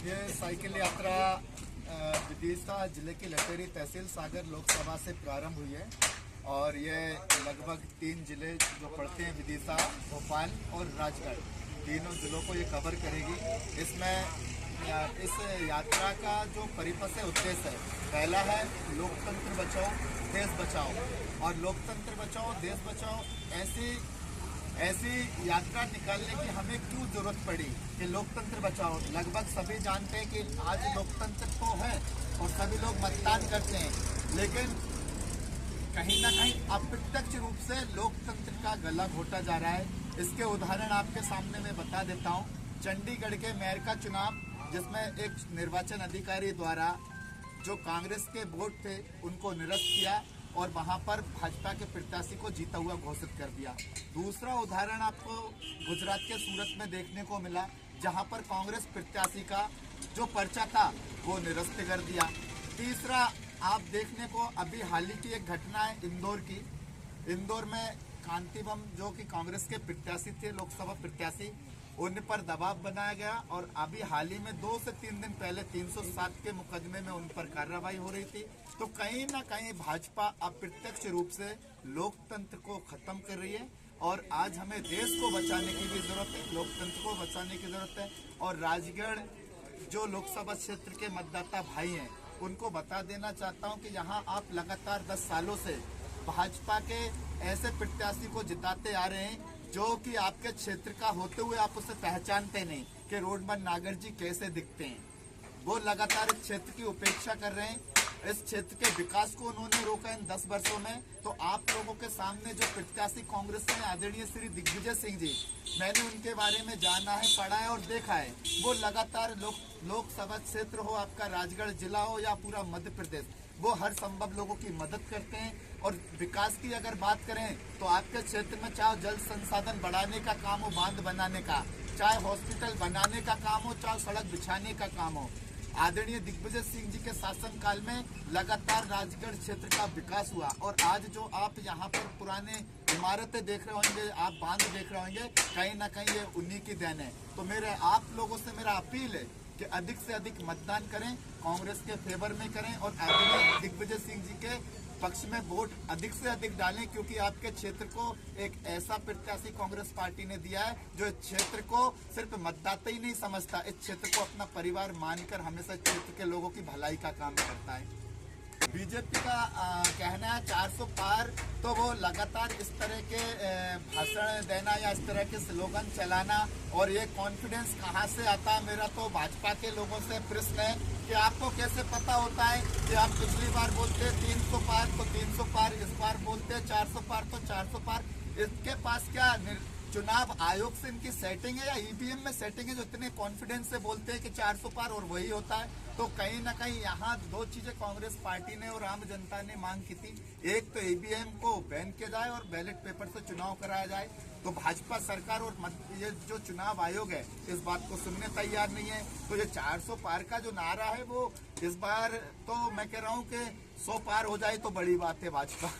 ये साइकिल यात्रा विदिशा जिले की लटेरी तहसील सागर लोकसभा से प्रारंभ हुई है और ये लगभग 3 जिले जो पड़ते हैं, विदिशा, भोपाल और राजगढ़, तीनों जिलों को ये कवर करेगी। इसमें इस यात्रा का जो परिपथ है, उद्देश्य है, पहला है लोकतंत्र बचाओ देश बचाओ, और लोकतंत्र बचाओ देश बचाओ ऐसी यात्रा निकालने की हमें क्यों जरूरत पड़ी कि लोकतंत्र बचाओ। लगभग सभी जानते हैं कि आज लोकतंत्र तो है और सभी लोग मतदान करते हैं, लेकिन कहीं ना कहीं अप्रत्यक्ष रूप से लोकतंत्र का गला घोटा जा रहा है। इसके उदाहरण आपके सामने मैं बता देता हूँ। चंडीगढ़ के मेयर का चुनाव, जिसमें एक निर्वाचन अधिकारी द्वारा जो कांग्रेस के वोट थे उनको निरस्त किया और वहां पर भाजपा के प्रत्याशी को जीता हुआ घोषित कर दिया। दूसरा उदाहरण आपको गुजरात के सूरत में देखने को मिला, जहां पर कांग्रेस प्रत्याशी का जो पर्चा था वो निरस्त कर दिया। तीसरा आप देखने को अभी हाल ही की एक घटना है इंदौर की। इंदौर में कांति बम जो कि कांग्रेस के प्रत्याशी थे, लोकसभा प्रत्याशी, उन पर दबाव बनाया गया और अभी हाल ही में 2 से 3 दिन पहले 307 के मुकदमे में उन पर कार्रवाई हो रही थी। तो कहीं ना कहीं भाजपा अप्रत्यक्ष रूप से लोकतंत्र को खत्म कर रही है और आज हमें देश को बचाने की भी जरूरत है, लोकतंत्र को बचाने की जरूरत है। और राजगढ़ जो लोकसभा क्षेत्र के मतदाता भाई हैं, उनको बता देना चाहता हूं कि यहाँ आप लगातार 10 सालों से भाजपा के ऐसे प्रत्याशी को जिताते आ रहे हैं जो कि आपके क्षेत्र का होते हुए आप उसे पहचानते नहीं कि रोडमन नागर जी कैसे दिखते हैं। वो लगातार इस क्षेत्र की उपेक्षा कर रहे हैं। इस क्षेत्र के विकास को उन्होंने रोका इन 10 वर्षों में। तो आप लोगों के सामने जो प्रत्याशी कांग्रेस में आदरणीय श्री दिग्विजय सिंह जी, मैंने उनके बारे में जाना है, पढ़ा है और देखा है। वो लगातार लोकसभा क्षेत्र हो, आपका राजगढ़ जिला हो या पूरा मध्य प्रदेश, वो हर संभव लोगों की मदद करते हैं। और विकास की अगर बात करें तो आपके क्षेत्र में चाहे जल संसाधन बढ़ाने का काम हो, बांध बनाने का, चाहे हॉस्पिटल बनाने का काम हो, चाहे सड़क बिछाने का काम हो, आदरणीय दिग्विजय सिंह जी के शासनकाल में लगातार राजगढ़ क्षेत्र का विकास हुआ। और आज जो आप यहाँ पर पुराने इमारतें देख रहे होंगे, आप बांध देख रहे होंगे, कहीं ना कहीं ये उन्हीं की देन है। तो मेरे आप लोगों से मेरा अपील है कि अधिक से अधिक मतदान करें, कांग्रेस के फेवर में करें और आदरणीय दिग्विजय सिंह जी के पक्ष में वोट अधिक से अधिक डालें, क्योंकि आपके क्षेत्र को एक ऐसा प्रत्याशी कांग्रेस पार्टी ने दिया है जो इस क्षेत्र को सिर्फ मतदाता ही नहीं समझता, इस क्षेत्र को अपना परिवार मानकर हमेशा क्षेत्र के लोगों की भलाई का काम करता है। बीजेपी का कहना है 400 पार, तो वो लगातार इस तरह के भाषण देना या इस तरह के स्लोगन चलाना, और ये कॉन्फिडेंस कहाँ से आता है। मेरा तो भाजपा के लोगों से प्रश्न है कि आपको कैसे पता होता है कि आप पिछली बार बोलते 300 पार तो 300 पार, इस बार बोलते 400 पार तो 400 पार। इसके पास क्या चुनाव आयोग से इनकी सेटिंग है या ईवीएम में सेटिंग है जो इतने कॉन्फिडेंस से बोलते हैं कि 400 पार और वही होता है। तो कहीं ना कहीं यहाँ 2 चीजें कांग्रेस पार्टी ने और आम जनता ने मांग की थी। एक तो ईवीएम को बैन किया जाए और बैलेट पेपर से चुनाव कराया जाए। तो भाजपा सरकार और ये जो चुनाव आयोग है इस बात को सुनने तैयार नहीं है। तो ये 400 पार का जो नारा है वो इस बार तो मैं कह रहा हूँ कि 100 पार हो जाए तो बड़ी बात है। भाजपा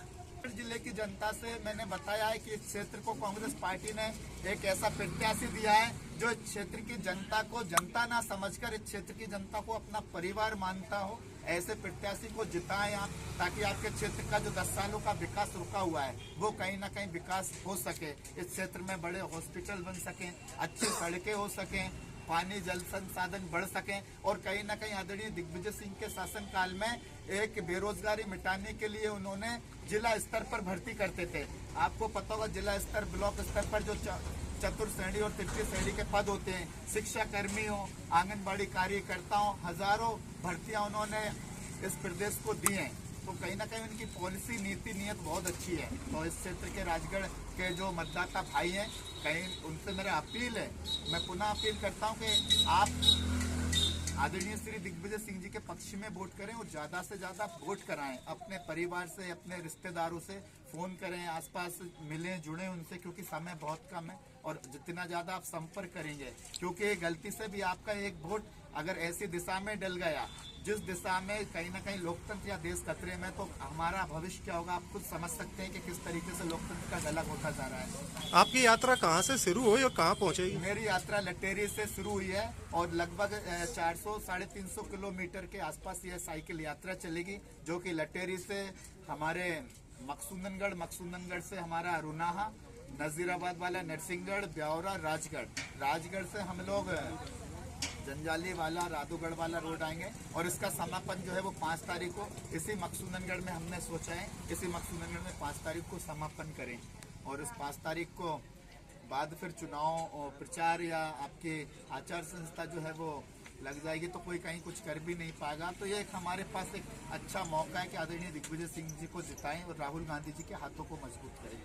जिले की जनता से मैंने बताया है कि इस क्षेत्र को कांग्रेस पार्टी ने एक ऐसा प्रत्याशी दिया है जो इस क्षेत्र की जनता को जनता ना समझकर इस क्षेत्र की जनता को अपना परिवार मानता हो। ऐसे प्रत्याशी को जिताएं आप, ताकि आपके क्षेत्र का जो 10 सालों का विकास रुका हुआ है वो कहीं ना कहीं विकास हो सके। इस क्षेत्र में बड़े हॉस्पिटल बन सकें, अच्छी सड़कें हो सकें, पानी जल संसाधन बढ़ सकें। और कहीं ना कहीं आदरणीय दिग्विजय सिंह के शासनकाल में एक बेरोजगारी मिटाने के लिए उन्होंने जिला स्तर पर भर्ती करते थे। आपको पता होगा जिला स्तर, ब्लॉक स्तर पर जो चतुर्थ श्रेणी और तृतीय श्रेणी के पद होते हैं, शिक्षा कर्मी हो, आंगनबाड़ी कार्यकर्ता हो, हजारों भर्तियां उन्होंने इस प्रदेश को दी हैं। तो कहीं ना कहीं उनकी पॉलिसी, नीति, नियत बहुत अच्छी है। तो इस क्षेत्र के राजगढ़ के जो मतदाता भाई हैं, कहीं उनसे मेरा अपील है, मैं पुनः अपील करता हूं कि आप आदरणीय श्री दिग्विजय सिंह जी के पक्ष में वोट करें और ज्यादा से ज्यादा वोट कराएं। अपने परिवार से, अपने रिश्तेदारों से फ़ोन करें, आसपास मिलें, जुड़ें उनसे, क्योंकि समय बहुत कम है। और जितना ज़्यादा आप संपर्क करेंगे, क्योंकि गलती से भी आपका एक वोट अगर ऐसी दिशा में डल गया जिस दिशा में कहीं ना कहीं लोकतंत्र या देश खतरे में, तो हमारा भविष्य क्या होगा आप खुद समझ सकते हैं कि किस तरीके से लोकतंत्र का गला होता जा रहा है। आपकी यात्रा कहाँ से शुरू हुई और कहाँ पहुँचेगी? मेरी यात्रा लटेरी से शुरू हुई है और लगभग 400-350 किलोमीटर के आसपास यह साइकिल यात्रा चलेगी, जो कि लटेरी से हमारे मकसूदनगढ़ से हमारा रुनाहा, नजीराबाद वाला नरसिंहगढ़, ब्यावरा, राजगढ़ से हम लोग जंजाली वाला, राधोगढ़ वाला रोड आएंगे। और इसका समापन जो है वो 5 तारीख को इसी मकसूदनगढ़ में हमने सोचा है, इसी मकसूदनगढ़ में 5 तारीख को समापन करें। और इस 5 तारीख को बाद फिर चुनाव और प्रचार या आपके आचार संहिता जो है वो लग जाएगी, तो कोई कहीं कुछ कर भी नहीं पाएगा। तो ये एक हमारे पास एक अच्छा मौका है कि आदरणीय दिग्विजय सिंह जी को जिताएं और राहुल गांधी जी के हाथों को मजबूत करें।